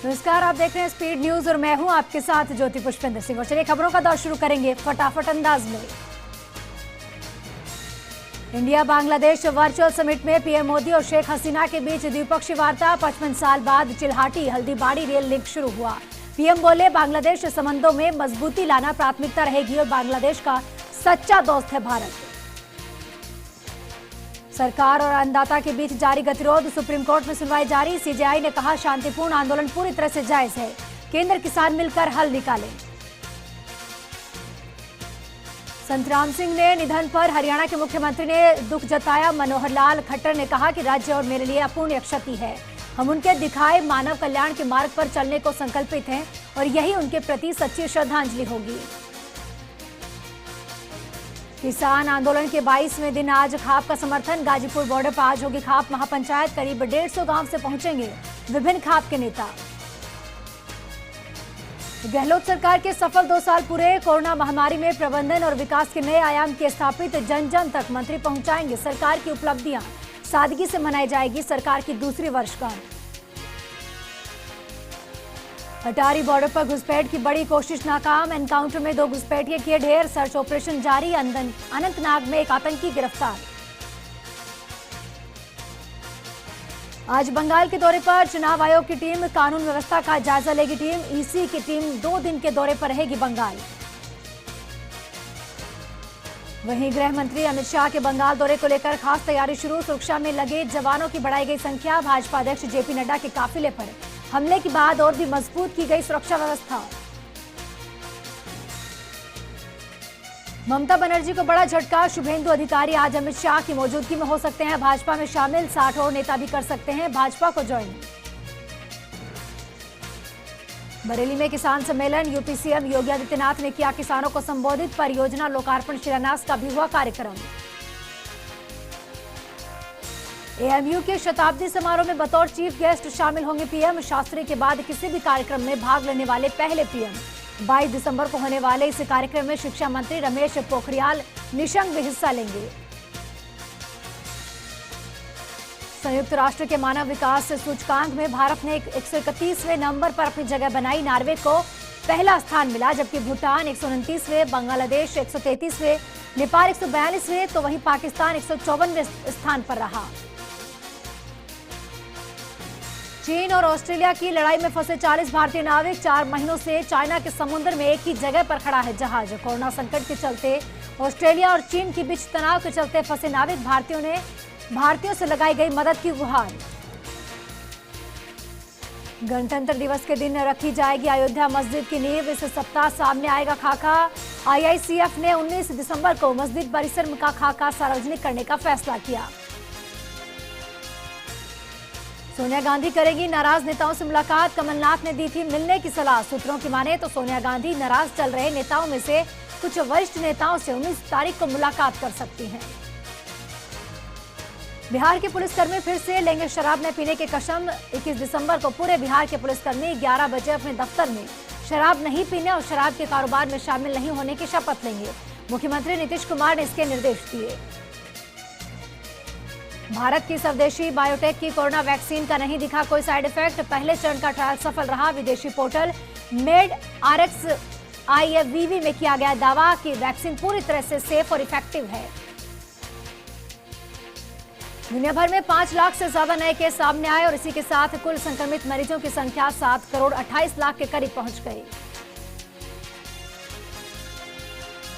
नमस्कार, आप देख रहे हैं स्पीड न्यूज और मैं हूं आपके साथ ज्योति पुष्पेंद्र सिंह। और चलिए खबरों का दौर शुरू करेंगे फटाफट अंदाज में। इंडिया बांग्लादेश वर्चुअल समिट में पीएम मोदी और शेख हसीना के बीच द्विपक्षीय वार्ता। 55 साल बाद चिल्हाटी हल्दीबाड़ी रेल लिंक शुरू हुआ। पीएम बोले, बांग्लादेश संबंधों में मजबूती लाना प्राथमिकता रहेगी और बांग्लादेश का सच्चा दोस्त है भारत। सरकार और अन्नदाता के बीच जारी गतिरोध, सुप्रीम कोर्ट में सुनवाई जारी। सीजेआई ने कहा, शांतिपूर्ण आंदोलन पूरी तरह से जायज है, केंद्र किसान मिलकर हल निकालें। संत राम सिंह ने निधन पर हरियाणा के मुख्यमंत्री ने दुख जताया। मनोहर लाल खट्टर ने कहा कि राज्य और मेरे लिए अपूर्णीय क्षति है। हम उनके दिखाए मानव कल्याण के मार्ग पर चलने को संकल्पित हैं और यही उनके प्रति सच्ची श्रद्धांजलि होगी। किसान आंदोलन के 22वें दिन आज खाप का समर्थन। गाजीपुर बॉर्डर पर आज होगी खाप महापंचायत। करीब 150 गांव से पहुंचेंगे विभिन्न खाप के नेता। गहलोत सरकार के सफल 2 साल पूरे। कोरोना महामारी में प्रबंधन और विकास के नए आयाम के स्थापित। जन जन तक मंत्री पहुंचाएंगे सरकार की उपलब्धियां। सादगी से मनाई जाएगी सरकार की दूसरी वर्षगांठ। अटारी बॉर्डर पर घुसपैठ की बड़ी कोशिश नाकाम। एनकाउंटर में 2 घुसपैठिए किए ढेर। सर्च ऑपरेशन जारी। अनंतनाग में एक आतंकी गिरफ्तार। आज बंगाल के दौरे पर चुनाव आयोग की टीम। कानून व्यवस्था का जायजा लेगी टीम। ईसी की टीम 2 दिन के दौरे पर रहेगी बंगाल। वहीं गृह मंत्री अमित शाह के बंगाल दौरे को लेकर खास तैयारी शुरू। सुरक्षा में लगे जवानों की बढ़ाई गई संख्या। भाजपा अध्यक्ष जेपी नड्डा के काफिले पर हमले के बाद और भी मजबूत की गई सुरक्षा व्यवस्था। ममता बनर्जी को बड़ा झटका। शुभेंदु अधिकारी आज अमित शाह की मौजूदगी में हो सकते हैं भाजपा में शामिल। 60 और नेता भी कर सकते हैं भाजपा को ज्वाइन। बरेली में किसान सम्मेलन। यूपी सीएम योगी आदित्यनाथ ने किया किसानों को संबोधित। परियोजना लोकार्पण शिलान्यास का भी हुआ कार्यक्रम। एएमयू के शताब्दी समारोह में बतौर चीफ गेस्ट शामिल होंगे पीएम। शास्त्री के बाद किसी भी कार्यक्रम में भाग लेने वाले पहले पीएम। 22 दिसंबर को होने वाले इस कार्यक्रम में शिक्षा मंत्री रमेश पोखरियाल निशंक भी हिस्सा लेंगे। संयुक्त राष्ट्र के मानव विकास सूचकांक में भारत ने 131वें नंबर पर अपनी जगह बनाई। नॉर्वे को पहला स्थान मिला, जबकि भूटान 129वें, बांग्लादेश 133वें, नेपाल 142वें, तो वहीं पाकिस्तान 154वें स्थान पर रहा। चीन और ऑस्ट्रेलिया की लड़ाई में फंसे 40 भारतीय नाविक। 4 महीनों से चाइना के समुद्र में एक ही जगह पर खड़ा है जहाज। कोरोना संकट के चलते ऑस्ट्रेलिया और चीन के बीच तनाव के चलते फंसे नाविक भारतीयों से लगाई गई मदद की गुहार। गणतंत्र दिवस के दिन रखी जाएगी अयोध्या मस्जिद की नींव। इस सप्ताह सामने आएगा खाका। आईआईसीएफ ने 19 दिसंबर को मस्जिद परिसर का खाका सार्वजनिक करने का फैसला किया। सोनिया गांधी करेगी नाराज नेताओं से मुलाकात। कमलनाथ ने दी थी मिलने की सलाह। सूत्रों की माने तो सोनिया गांधी नाराज चल रहे नेताओं में से कुछ वरिष्ठ नेताओं से 19 तारीख को मुलाकात कर सकती हैं। बिहार के पुलिसकर्मी फिर से लेंगे शराब न पीने की कसम। 21 दिसंबर को पूरे बिहार के पुलिसकर्मी 11 बजे अपने दफ्तर में शराब नहीं पीने और शराब के कारोबार में शामिल नहीं होने की शपथ लेंगे। मुख्यमंत्री नीतीश कुमार ने इसके निर्देश दिए। भारत की स्वदेशी बायोटेक की कोरोना वैक्सीन का नहीं दिखा कोई साइड इफेक्ट। पहले चरण का ट्रायल सफल रहा। विदेशी पोर्टल मेड आरएक्स आईएफवीवी में किया गया दावा कि वैक्सीन पूरी तरह से सेफ और इफेक्टिव है। दुनिया भर में 5 लाख से ज्यादा नए केस सामने आए और इसी के साथ कुल संक्रमित मरीजों की संख्या 7 करोड़ 28 लाख के करीब पहुंच गई।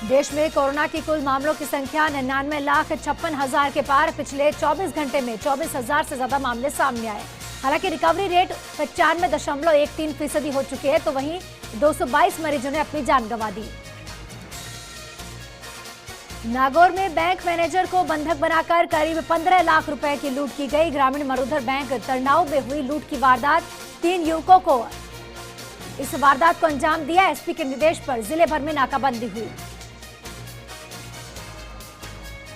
देश में कोरोना की कुल मामलों की संख्या 99,56,000 के पार। पिछले 24 घंटे में 24,000 से ज्यादा मामले सामने आए। हालांकि रिकवरी रेट 95.13% हो चुकी है, तो वहीं 222 मरीजों ने अपनी जान गंवा दी। नागौर में बैंक मैनेजर को बंधक बनाकर करीब 15 लाख रुपए की लूट की गई। ग्रामीण मरुधर बैंक तरनाऊ में हुई लूट की वारदात। 3 युवकों को इस वारदात को अंजाम दिया। एसपी के निर्देश पर जिले भर में नाकाबंदी हुई।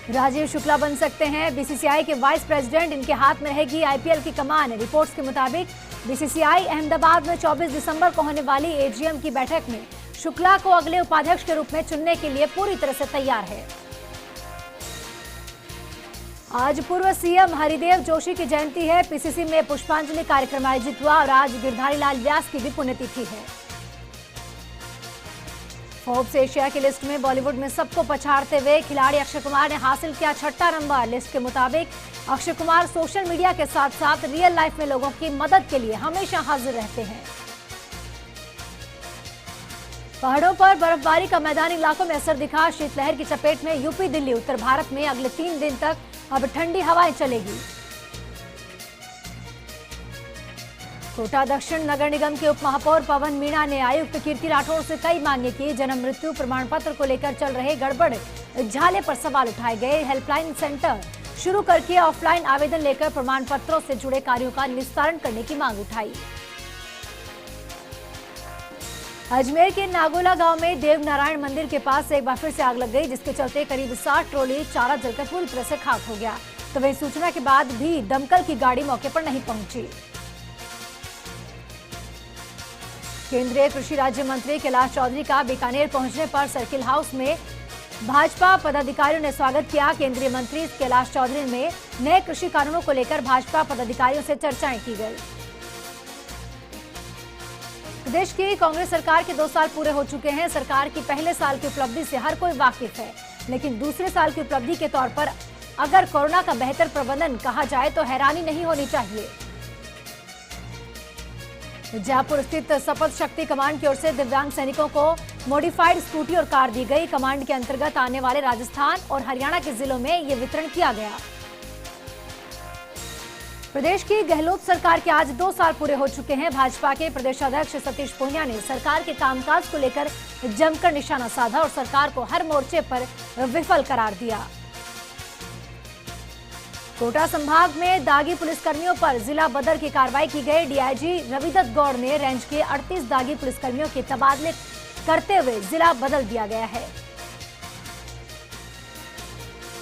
राजीव शुक्ला बन सकते हैं बीसीसीआई के वाइस प्रेसिडेंट। इनके हाथ में रहेगी आईपीएल की कमान। रिपोर्ट्स के मुताबिक बीसीसीआई अहमदाबाद में 24 दिसंबर को होने वाली एजीएम की बैठक में शुक्ला को अगले उपाध्यक्ष के रूप में चुनने के लिए पूरी तरह से तैयार है। आज पूर्व सीएम हरिदेव जोशी की जयंती है। पीसीसी में पुष्पांजलि कार्यक्रम आयोजित हुआ और आज गिरधारी लाल व्यास की भी पुण्यतिथि है। फोर्ब्स एशिया की लिस्ट में बॉलीवुड में सबको पछाड़ते हुए खिलाड़ी अक्षय कुमार ने हासिल किया 6ठा नंबर। लिस्ट के मुताबिक अक्षय कुमार सोशल मीडिया के साथ साथ रियल लाइफ में लोगों की मदद के लिए हमेशा हाजिर रहते हैं। पहाड़ों पर बर्फबारी का मैदानी इलाकों में असर दिखा। शीतलहर की चपेट में यूपी, दिल्ली, उत्तर भारत में अगले 3 दिन तक अब ठंडी हवाएं चलेगी। कोटा दक्षिण नगर निगम के उप महापौर पवन मीणा ने आयुक्त कीर्ति राठौर से कई मांगे की। जन्म मृत्यु प्रमाण पत्र को लेकर चल रहे गड़बड़ झाले पर सवाल उठाए गए। हेल्पलाइन सेंटर शुरू करके ऑफलाइन आवेदन लेकर प्रमाण पत्रों से जुड़े कार्यों का निस्तारण करने की मांग उठाई। अजमेर के नागोला गांव में देव नारायण मंदिर के पास एक बार फिर से आग लग गई, जिसके चलते करीब 60 ट्रॉली चारा जलकर पूरी तरह से खाक हो गया। तो वही सूचना के बाद भी दमकल की गाड़ी मौके पर नहीं पहुंची। केंद्रीय कृषि राज्य मंत्री कैलाश चौधरी का बीकानेर पहुंचने पर सर्किल हाउस में भाजपा पदाधिकारियों ने स्वागत किया। केंद्रीय मंत्री कैलाश चौधरी में नए कृषि कानूनों को लेकर भाजपा पदाधिकारियों से चर्चाएं की गई। प्रदेश की कांग्रेस सरकार के 2 साल पूरे हो चुके हैं। सरकार की पहले साल की उपलब्धि से हर कोई वाकिफ है, लेकिन दूसरे साल की उपलब्धि के तौर पर अगर कोरोना का बेहतर प्रबंधन कहा जाए तो हैरानी नहीं होनी चाहिए। जयपुर स्थित सपथ शक्ति कमांड की ओर से दिव्यांग सैनिकों को मॉडिफाइड स्कूटी और कार दी गई। कमांड के अंतर्गत आने वाले राजस्थान और हरियाणा के जिलों में ये वितरण किया गया। प्रदेश की गहलोत सरकार के आज 2 साल पूरे हो चुके हैं। भाजपा के प्रदेश अध्यक्ष सतीश पूनिया ने सरकार के कामकाज को लेकर जमकर निशाना साधा और सरकार को हर मोर्चे पर विफल करार दिया। कोटा संभाग में दागी पुलिसकर्मियों पर जिला बदर की कार्रवाई की गई। डीआईजी रविदत्त गौड़ ने रेंज के 38 दागी पुलिसकर्मियों के तबादले करते हुए जिला बदल दिया गया है।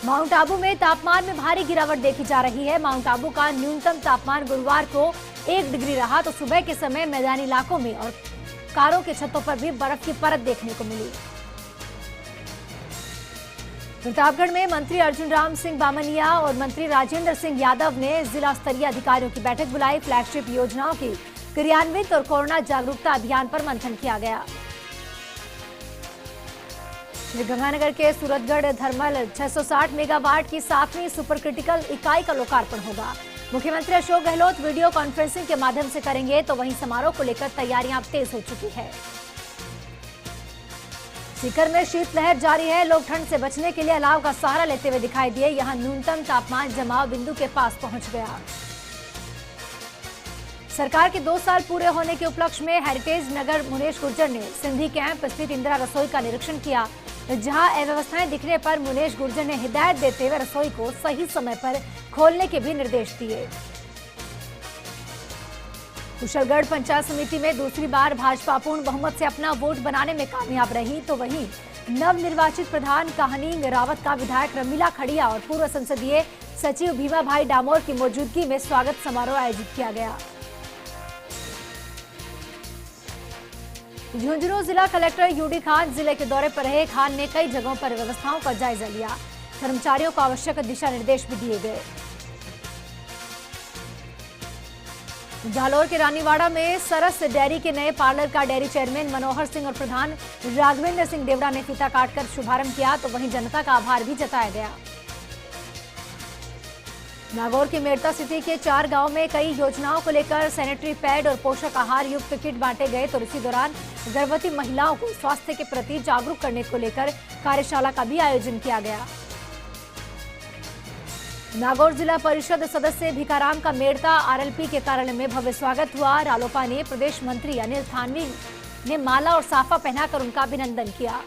माउंट आबू में तापमान में भारी गिरावट देखी जा रही है। माउंट आबू का न्यूनतम तापमान गुरुवार को 1 डिग्री रहा, तो सुबह के समय मैदानी इलाकों में और कारों के छतों पर भी बर्फ की परत देखने को मिली। प्रतापगढ़ में मंत्री अर्जुन राम सिंह बामनिया और मंत्री राजेंद्र सिंह यादव ने जिला स्तरीय अधिकारियों की बैठक बुलाई। फ्लैगशिप योजनाओं की क्रियान्वित और कोरोना जागरूकता अभियान पर मंथन किया गया। श्रीगंगानगर के सूरतगढ़ थर्मल 660 मेगावाट की 7वीं सुपर क्रिटिकल इकाई का लोकार्पण होगा। मुख्यमंत्री अशोक गहलोत वीडियो कॉन्फ्रेंसिंग के माध्यम से करेंगे, तो वहीं समारोह को लेकर तैयारियां अब तेज हो चुकी है। सीकर में शीतलहर जारी है। लोग ठंड से बचने के लिए अलाव का सहारा लेते हुए दिखाई दिए। यहां न्यूनतम तापमान जमाव बिंदु के पास पहुंच गया। सरकार के 2 साल पूरे होने के उपलक्ष्य में हेरिटेज नगर मुनेश गुर्जर ने सिंधी कैंप स्थित इंदिरा रसोई का निरीक्षण किया, जहां अव्यवस्थाएं दिखने पर मुनेश गुर्जर ने हिदायत देते हुए रसोई को सही समय पर खोलने के भी निर्देश दिए। कुशलगढ़ पंचायत समिति में दूसरी बार भाजपा पूर्ण बहुमत से अपना वोट बनाने में कामयाब रही, तो वहीं नवनिर्वाचित प्रधान कहानींग रावत का विधायक रमीला खड़िया और पूर्व संसदीय सचिव भीमा भाई डामोर की मौजूदगी में स्वागत समारोह आयोजित किया गया। झुंझुनू जिला कलेक्टर यूडी खान जिले के दौरे पर रहे। खान ने कई जगहों पर व्यवस्थाओं का जायजा लिया। कर्मचारियों को आवश्यक दिशा निर्देश भी दिए गए। जालोर के रानीवाड़ा में सरस डेयरी के नए पार्लर का डेयरी चेयरमैन मनोहर सिंह और प्रधान राघवेंद्र सिंह देवड़ा ने फीता काटकर शुभारंभ किया, तो वहीं जनता का आभार भी जताया गया। नागौर के मेड़ता सिटी के 4 गांव में कई योजनाओं को लेकर सैनिटरी पैड और पोषक आहार युक्त किट बांटे गए, तो इसी दौरान गर्भवती महिलाओं को स्वास्थ्य के प्रति जागरूक करने को लेकर कार्यशाला का भी आयोजन किया गया। नागौर जिला परिषद सदस्य भिकाराम का मेड़ता आरएलपी के कार्यालय में भव्य स्वागत हुआ। रालोपा ने प्रदेश मंत्री अनिल थानवी ने माला और साफा पहनाकर उनका अभिनंदन किया।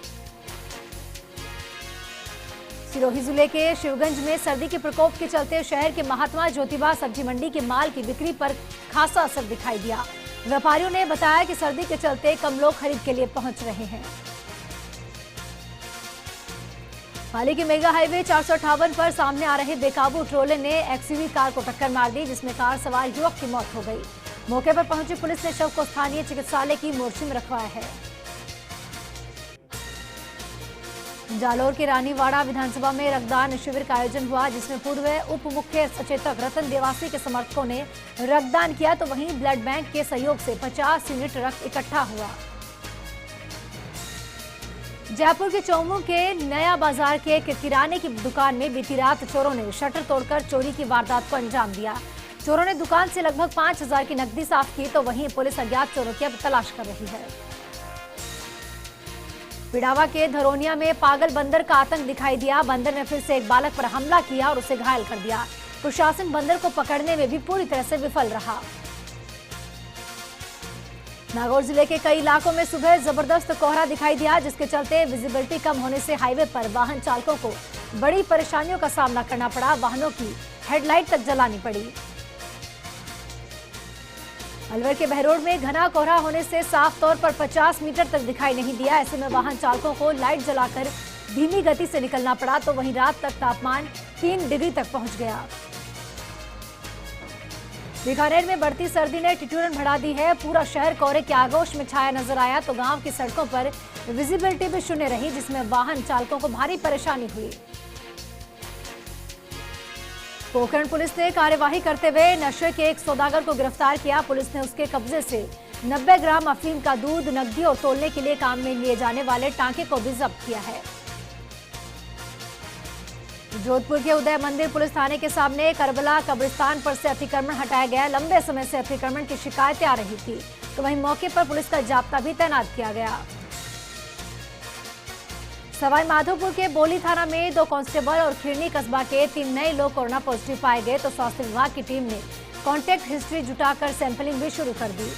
सिरोही जिले के शिवगंज में सर्दी के प्रकोप के चलते शहर के महात्मा ज्योतिबा सब्जी मंडी के माल की बिक्री पर खासा असर दिखाई दिया। व्यापारियों ने बताया कि सर्दी के चलते कम लोग खरीद के लिए पहुंच रहे हैं। पाली के मेगा हाईवे 458 पर सामने आ रहे बेकाबू ट्रोले ने एक्सयूवी कार को टक्कर मार दी, जिसमें कार सवार युवक की मौत हो गई। मौके पर पहुंची पुलिस ने शव को स्थानीय चिकित्सालय की मोर्चे में रखवाया है। जालोर के रानीवाड़ा विधानसभा में रक्तदान शिविर का आयोजन हुआ, जिसमें पूर्व उप मुख्य सचेतक रतन देवासी के समर्थकों ने रक्तदान किया, तो वहीं ब्लड बैंक के सहयोग से 50 यूनिट रक्त इकट्ठा हुआ। जयपुर के चौमू के नया बाजार के एक किराने की दुकान में बीती रात चोरों ने शटर तोड़कर चोरी की वारदात को अंजाम दिया। चोरों ने दुकान से लगभग 5000 की नकदी साफ की, तो वहीं पुलिस अज्ञात चोरों की अब तलाश कर रही है। पिड़ावा के धरोनिया में पागल बंदर का आतंक दिखाई दिया। बंदर ने फिर से एक बालक पर हमला किया और उसे घायल कर दिया। प्रशासन बंदर को पकड़ने में भी पूरी तरह से विफल रहा। नागौर जिले के कई इलाकों में सुबह जबरदस्त कोहरा दिखाई दिया, जिसके चलते विजिबिलिटी कम होने से हाईवे पर वाहन चालकों को बड़ी परेशानियों का सामना करना पड़ा। वाहनों की हेडलाइट तक जलानी पड़ी। अलवर के बहरोड में घना कोहरा होने से साफ तौर पर 50 मीटर तक दिखाई नहीं दिया। ऐसे में वाहन चालकों को लाइट जलाकर धीमी गति से निकलना पड़ा, तो वहीं रात तक तापमान 3 डिग्री तक पहुंच गया। बीकानेर में बढ़ती सर्दी ने ठिठुरन बढ़ा दी है। पूरा शहर कोहरे के आगोश में छाया नजर आया, तो गांव की सड़कों पर विजिबिलिटी भी शून्य रही, जिसमें वाहन चालकों को भारी परेशानी हुई। पोखरण पुलिस ने कार्यवाही करते हुए नशे के एक सौदागर को गिरफ्तार किया। पुलिस ने उसके कब्जे से 90 ग्राम अफीम का दूध, नकदी और तोलने के लिए काम में लिए जाने वाले टांके को भी जब्त किया है। जोधपुर के उदय मंदिर पुलिस थाने के सामने करबला कब्रिस्तान पर से अतिक्रमण हटाया गया। लंबे समय से अतिक्रमण की शिकायतें आ रही थी, तो वहीं मौके पर पुलिस का जाब्ता भी तैनात किया गया। सवाई माधोपुर के बोली थाना में 2 कांस्टेबल और खिरनी कस्बा के 3 नए लोग कोरोना पॉजिटिव पाए गए, तो स्वास्थ्य विभाग की टीम ने कॉन्टैक्ट हिस्ट्री जुटाकर सैंपलिंग भी शुरू कर दी।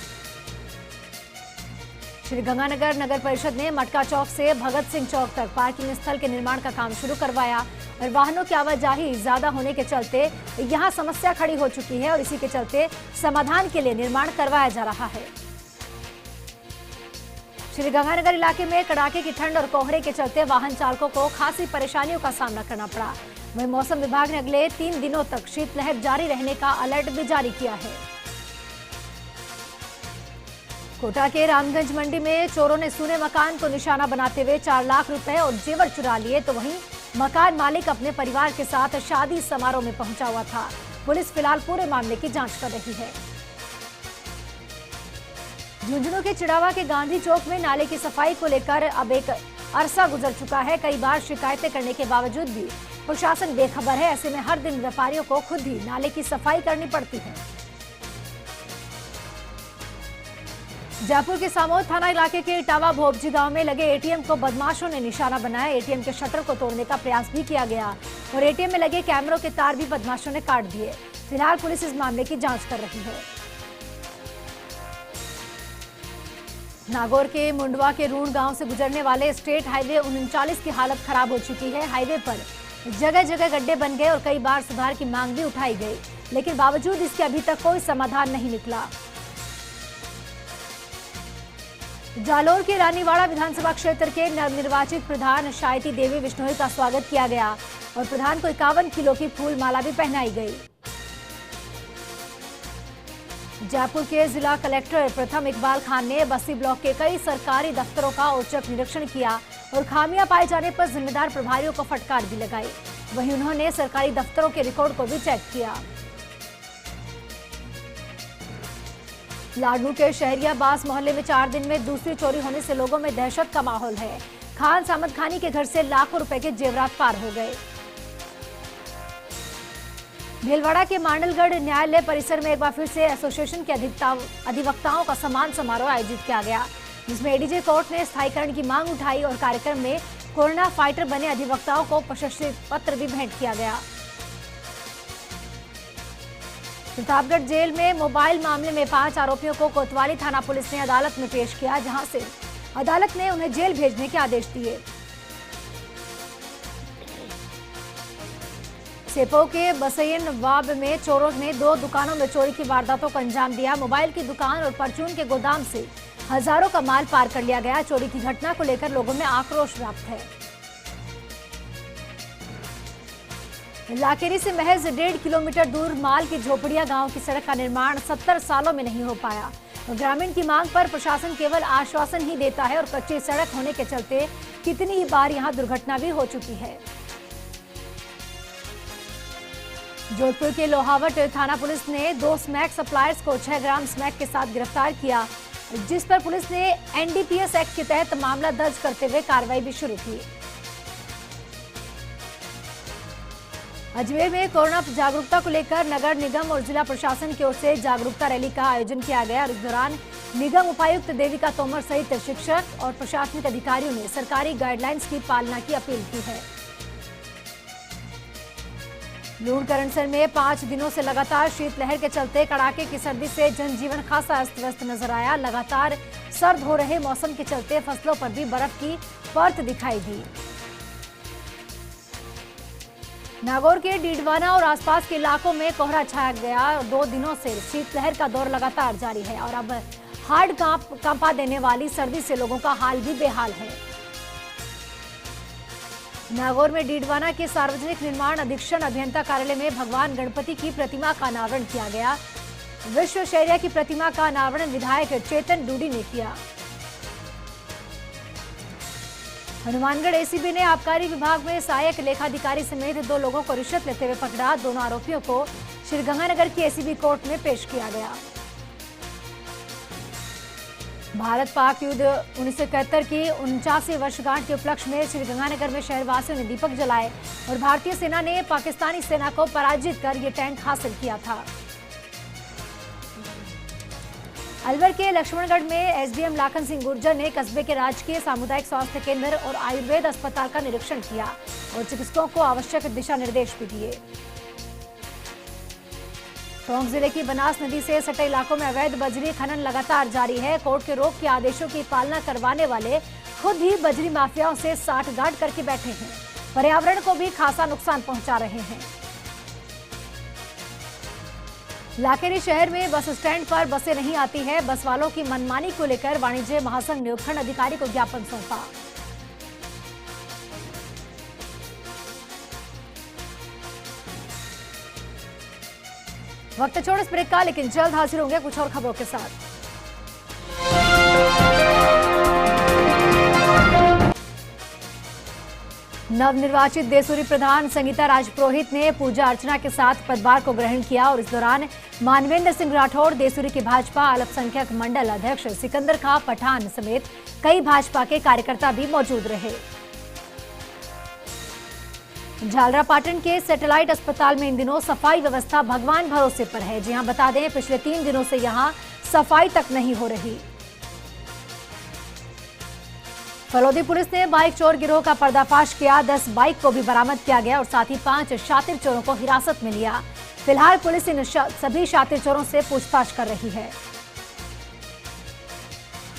श्रीगंगानगर नगर परिषद ने मटका चौक से भगत सिंह चौक तक पार्किंग स्थल के निर्माण का काम शुरू करवाया और वाहनों की आवाजाही ज्यादा होने के चलते यहां समस्या खड़ी हो चुकी है और इसी के चलते समाधान के लिए निर्माण करवाया जा रहा है। श्रीगंगानगर इलाके में कड़ाके की ठंड और कोहरे के चलते वाहन चालकों को खासी परेशानियों का सामना करना पड़ा। वहीं मौसम विभाग ने अगले 3 दिनों तक शीतलहर जारी रहने का अलर्ट भी जारी किया है। कोटा के रामगंज मंडी में चोरों ने सूने मकान को निशाना बनाते हुए 4 लाख रुपए और जेवर चुरा लिए, तो वहीं मकान मालिक अपने परिवार के साथ शादी समारोह में पहुंचा हुआ था। पुलिस फिलहाल पूरे मामले की जांच कर रही है। झुंझुनू के चिड़ावा के गांधी चौक में नाले की सफाई को लेकर अब एक अरसा गुजर चुका है। कई बार शिकायतें करने के बावजूद भी प्रशासन बेखबर है। ऐसे में हर दिन व्यापारियों को खुद ही नाले की सफाई करनी पड़ती है। जयपुर के सामोद थाना इलाके के इटावा भोपजी गांव में लगे एटीएम को बदमाशों ने निशाना बनाया। एटीएम के शटर को तोड़ने का प्रयास भी किया गया और एटीएम में लगे कैमरों के तार भी बदमाशों ने काट दिए। फिलहाल पुलिस इस मामले की जांच कर रही है। नागौर के मुंडवा के रूण गांव से गुजरने वाले स्टेट हाईवे 39 की हालत खराब हो चुकी है। हाईवे पर जगह जगह गड्ढे बन गए और कई बार सुधार की मांग भी उठाई गई, लेकिन बावजूद इसके अभी तक कोई समाधान नहीं निकला। जालोर के रानीवाड़ा विधानसभा क्षेत्र के नवनिर्वाचित प्रधान शायती देवी विश्नोई का स्वागत किया गया और प्रधान को 51 किलो की फूल माला भी पहनाई गई। जयपुर के जिला कलेक्टर प्रथम इकबाल खान ने बस्ती ब्लॉक के कई सरकारी दफ्तरों का औचक निरीक्षण किया और खामियां पाए जाने पर जिम्मेदार प्रभारियों को फटकार भी लगाई। वहीं उन्होंने सरकारी दफ्तरों के रिकॉर्ड को भी चेक किया। लाडनू के शहरिया बास मोहल्ले में 4 दिन में दूसरी चोरी होने से लोगों में दहशत का माहौल है। खान सामद खानी के घर से लाखों रुपए के जेवरात पार हो गए। भीलवाड़ा के मांडलगढ़ न्यायालय परिसर में एक बार फिर से एसोसिएशन के अधिवक्ताओं का सम्मान समारोह आयोजित किया गया, जिसमें एडीजे कोर्ट ने स्थायीकरण की मांग उठाई और कार्यक्रम में कोरोना फाइटर बने अधिवक्ताओं को प्रशस्ति पत्र भी भेंट किया गया। प्रतापगढ़ जेल में मोबाइल मामले में 5 आरोपियों को कोतवाली थाना पुलिस ने अदालत में पेश किया, जहां से अदालत ने उन्हें जेल भेजने के आदेश दिए। सेपो के बसैन वाब में चोरों ने 2 दुकानों में चोरी की वारदातों को अंजाम दिया। मोबाइल की दुकान और परचून के गोदाम से हजारों का माल पार कर लिया गया। चोरी की घटना को लेकर लोगों में आक्रोश व्याप्त है। लाकेरी से महज 1.5 किलोमीटर दूर माल की झोपड़िया गांव की सड़क का निर्माण 70 सालों में नहीं हो पाया। ग्रामीण की मांग पर प्रशासन केवल आश्वासन ही देता है और कच्ची सड़क होने के चलते कितनी ही बार यहां दुर्घटना भी हो चुकी है। जोधपुर के लोहावट थाना पुलिस ने 2 स्मैक सप्लायर्स को 6 ग्राम स्मैक के साथ गिरफ्तार किया, जिस पर पुलिस ने एनडीपीएस एक्ट के तहत मामला दर्ज करते हुए कार्रवाई भी शुरू की। अजमेर में कोरोना जागरूकता को लेकर नगर निगम और जिला प्रशासन की ओर से जागरूकता रैली का आयोजन किया गया और इस दौरान निगम उपायुक्त देविका तोमर सहित शिक्षक और प्रशासनिक अधिकारियों ने सरकारी गाइडलाइंस की पालना की अपील की है। लूणकरणसर में 5 दिनों से लगातार शीतलहर के चलते कड़ाके की सर्दी से जनजीवन खासा अस्त व्यस्त नजर आया। लगातार सर्द हो रहे मौसम के चलते फसलों पर भी बर्फ की परत दिखाई दी। नागौर के डीडवाना और आसपास के इलाकों में कोहरा छाया गया। 2 दिनों से शीतलहर का दौर लगातार जारी है और अब हाड़ कांपा देने वाली सर्दी से लोगों का हाल भी बेहाल है। नागौर में डीडवाना के सार्वजनिक निर्माण अधीक्षण अभियंता कार्यालय में भगवान गणपति की प्रतिमा का अनावरण किया गया। विश्वेश्वरैया की प्रतिमा का अनावरण विधायक चेतन डूडी ने किया। हनुमानगढ़ एसीबी ने आबकारी विभाग में सहायक लेखाधिकारी समेत 2 लोगों को रिश्वत लेते हुए पकड़ा। दोनों आरोपियों को श्रीगंगानगर की एसीबी कोर्ट में पेश किया गया। भारत पाक युद्ध 1971 की 49वीं वर्षगांठ के उपलक्ष्य में श्रीगंगानगर में शहरवासियों ने दीपक जलाए और भारतीय सेना ने पाकिस्तानी सेना को पराजित कर ये टैंक हासिल किया था। अलवर के लक्ष्मणगढ़ में एसडीएम लाखन सिंह गुर्जर ने कस्बे के राजकीय सामुदायिक स्वास्थ्य केंद्र और आयुर्वेद अस्पताल का निरीक्षण किया और चिकित्सकों को आवश्यक दिशा निर्देश भी दिए। टोंक जिले की बनास नदी से सटे इलाकों में अवैध बजरी खनन लगातार जारी है। कोर्ट के रोक के आदेशों की पालना करवाने वाले खुद ही बजरी माफियाओं से साठगांठ करके बैठे हैं, पर्यावरण को भी खासा नुकसान पहुंचा रहे हैं। लाखेरी शहर में बस स्टैंड पर बसें नहीं आती है। बस वालों की मनमानी को लेकर वाणिज्य महासंघ ने उपखंड अधिकारी को ज्ञापन सौंपा। वक्त छोड़ इस ब्रेक का, लेकिन जल्द हाजिर होंगे कुछ और खबरों के साथ। नवनिर्वाचित देसूरी प्रधान संगीता राजपुरोहित ने पूजा अर्चना के साथ पदभार को ग्रहण किया और इस दौरान मानवेंद्र सिंह राठौड़, देसूरी के भाजपा अल्पसंख्यक मंडल अध्यक्ष सिकंदर खां पठान समेत कई भाजपा के कार्यकर्ता भी मौजूद रहे। झालरापाटन के सैटेलाइट अस्पताल में इन दिनों सफाई व्यवस्था भगवान भरोसे पर है। जी हां, बता दें पिछले 3 दिनों से यहां सफाई तक नहीं हो रही। फलोदी पुलिस ने बाइक चोर गिरोह का पर्दाफाश किया। 10 बाइक को भी बरामद किया गया और साथ ही 5 शातिर चोरों को हिरासत में लिया। फिलहाल पुलिस इन सभी शातिर चोरों से पूछताछ कर रही है।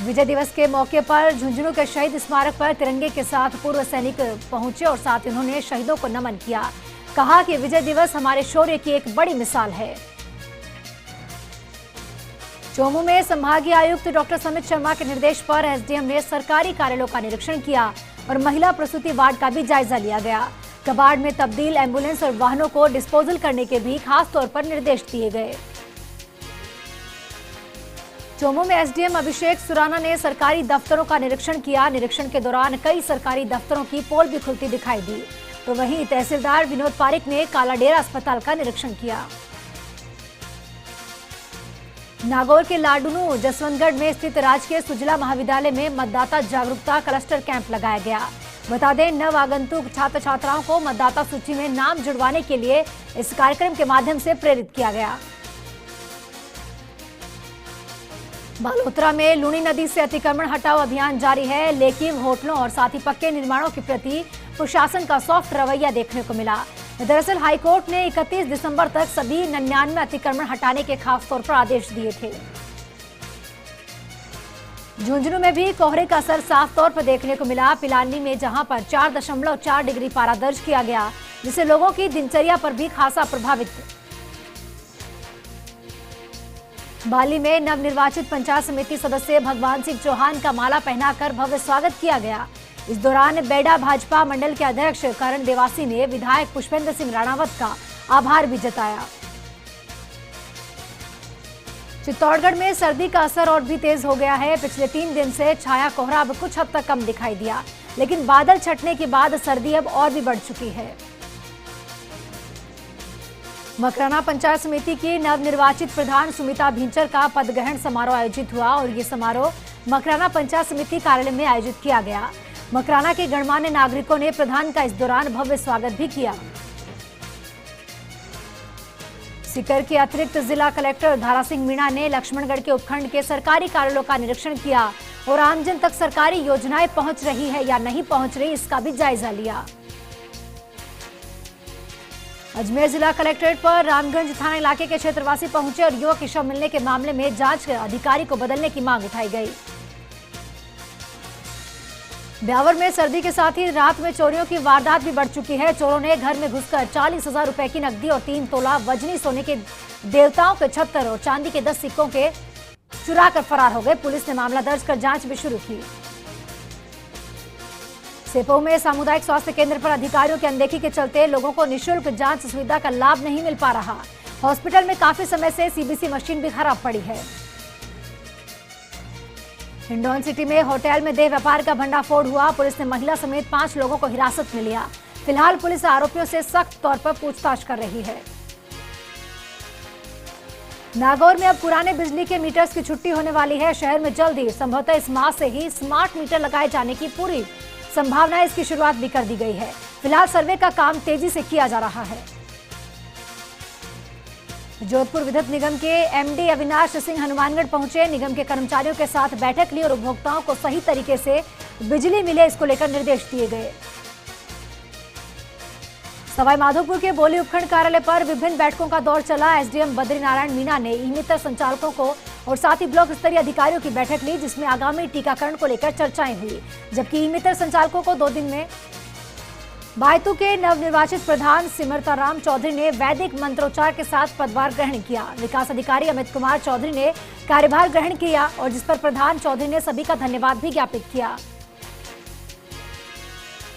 विजय दिवस के मौके पर झुंझुनू के शहीद स्मारक पर तिरंगे के साथ पूर्व सैनिक पहुंचे और साथ ही उन्होंने शहीदों को नमन किया। कहा कि विजय दिवस हमारे शौर्य की एक बड़ी मिसाल है। चोमू में संभागीय आयुक्त डॉक्टर समित शर्मा के निर्देश पर एसडीएम ने सरकारी कार्यालयों का निरीक्षण किया और महिला प्रसूति वार्ड का भी जायजा लिया गया। कबाड़ में तब्दील एम्बुलेंस और वाहनों को डिस्पोजल करने के भी खास तौर पर निर्देश दिए गए। चोमू में एसडीएम अभिषेक सुराना ने सरकारी दफ्तरों का निरीक्षण किया। निरीक्षण के दौरान कई सरकारी दफ्तरों की पोल भी खुलती दिखाई दी। तो वहीं तहसीलदार विनोद पारिक ने कालाडेरा अस्पताल का निरीक्षण किया। नागौर के लाडुनू जसवंतगढ़ में स्थित राजकीय सुजला महाविद्यालय में मतदाता जागरूकता क्लस्टर कैंप लगाया गया। बता दें, नव आगंतुक छात्र छात्राओं को मतदाता सूची में नाम जुड़वाने के लिए इस कार्यक्रम के माध्यम से प्रेरित किया गया। बालोतरा में लूनी नदी से अतिक्रमण हटाओ अभियान जारी है, लेकिन होटलों और साथ ही पक्के निर्माणों के प्रति प्रशासन का सॉफ्ट रवैया देखने को मिला। दरअसल हाईकोर्ट ने 31 दिसंबर तक सभी 99 अतिक्रमण हटाने के खास तौर पर आदेश दिए थे। झुंझुनू में भी कोहरे का असर साफ तौर पर देखने को मिला। पिलानी में जहां पर 4.4 डिग्री पारा दर्ज किया गया, जिससे लोगों की दिनचर्या पर भी खासा प्रभावित। बाली में नवनिर्वाचित पंचायत समिति सदस्य भगवान सिंह चौहान का माला पहनाकर भव्य स्वागत किया गया। इस दौरान बेडा भाजपा मंडल के अध्यक्ष करण देवासी ने विधायक पुष्पेंद्र सिंह राणावत का आभार भी जताया। चित्तौड़गढ़ में सर्दी का असर और भी तेज हो गया है। पिछले 3 दिन से छाया कोहरा अब कुछ हद तक कम दिखाई दिया, लेकिन बादल छटने के बाद सर्दी अब और भी बढ़ चुकी है। मकराना पंचायत समिति की नवनिर्वाचित प्रधान सुमिता भिंचर का पद ग्रहण समारोह आयोजित हुआ और ये समारोह मकराना पंचायत समिति कार्यालय में आयोजित किया गया। मकराना के गणमान्य नागरिकों ने प्रधान का इस दौरान भव्य स्वागत भी किया। सीकर के अतिरिक्त जिला कलेक्टर धारा सिंह मीणा ने लक्ष्मणगढ़ के उपखंड के सरकारी कार्यालयों का निरीक्षण किया और आमजन तक सरकारी योजनाएं पहुंच रही है या नहीं पहुंच रही, इसका भी जायजा लिया। अजमेर जिला कलेक्ट्रेट पर रामगंज थाना इलाके के क्षेत्रवासी पहुंचे और युवक की शव मिलने के मामले में जांच अधिकारी को बदलने की मांग उठाई गई। ब्यावर में सर्दी के साथ ही रात में चोरियों की वारदात भी बढ़ चुकी है। चोरों ने घर में घुसकर 40,000 रुपए की नकदी और 3 तोला वजनी सोने के देवताओं के 76 और चांदी के 10 सिक्कों के चुरा कर फरार हो गए। पुलिस ने मामला दर्ज कर जांच भी शुरू की। सेपो में सामुदायिक स्वास्थ्य केंद्र पर अधिकारियों की अनदेखी के चलते लोगों को निःशुल्क जांच सुविधा का लाभ नहीं मिल पा रहा। हॉस्पिटल में काफी समय से सीबीसी मशीन भी खराब पड़ी है। हिंडौन सिटी में होटल में देह व्यापार का भंडाफोड़ हुआ। पुलिस ने महिला समेत 5 लोगों को हिरासत में लिया। फिलहाल पुलिस आरोपियों से सख्त तौर पर पूछताछ कर रही है। नागौर में अब पुराने बिजली के मीटर्स की छुट्टी होने वाली है। शहर में जल्द ही संभवतः इस माह से ही स्मार्ट मीटर लगाए जाने की पूरी संभावना है। इसकी शुरुआत भी कर दी गई है। फिलहाल सर्वे का काम तेजी से किया जा रहा है। जोधपुर विद्युत निगम के एमडी अविनाश सिंह हनुमानगढ़ पहुंचे। निगम के कर्मचारियों के साथ बैठक ली और उपभोक्ताओं को सही तरीके से बिजली मिले, इसको लेकर निर्देश दिए गए। सवाई माधोपुर के बोली उपखंड कार्यालय पर विभिन्न बैठकों का दौर चला। एसडीएम बद्रीनारायण मीणा ने ई-मित्र संचालकों को और साथ ही ब्लॉक स्तरीय अधिकारियों की बैठक ली, जिसमें आगामी टीकाकरण को लेकर चर्चाएं हुई। जबकि ई-मित्र संचालकों को 2 दिन में बायतू के नवनिर्वाचित प्रधान सिमरताराम चौधरी ने वैदिक मंत्रोच्चार के साथ पदभार ग्रहण किया। विकास अधिकारी अमित कुमार चौधरी ने कार्यभार ग्रहण किया और जिस पर प्रधान चौधरी ने सभी का धन्यवाद भी ज्ञापित किया।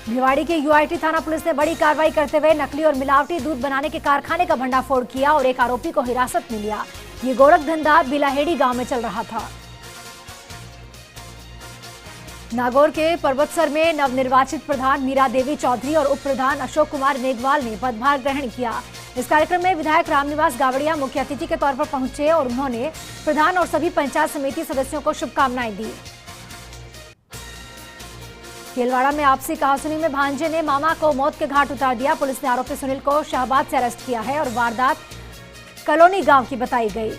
भिवाड़ी के यूआईटी थाना पुलिस ने बड़ी कार्रवाई करते हुए नकली और मिलावटी दूध बनाने के कारखाने का भंडाफोड़ किया और एक आरोपी को हिरासत में लिया। ये गोरखधंधा बिलाहेड़ी गांव में चल रहा था। नागौर के पर्वतसर में नवनिर्वाचित प्रधान मीरा देवी चौधरी और उप प्रधान अशोक कुमार मेघवाल ने पदभार ग्रहण किया। इस कार्यक्रम में विधायक रामनिवास गावड़िया मुख्य अतिथि के तौर पर पहुंचे और उन्होंने प्रधान और सभी पंचायत समिति सदस्यों को शुभकामनाएं दी। केलवाड़ा में आपसी कहासुनी में भांजे ने मामा को मौत के घाट उतार दिया। पुलिस ने आरोपी सुनील को शाहबाद से अरेस्ट किया है और वारदात कॉलोनी गांव की बताई गई।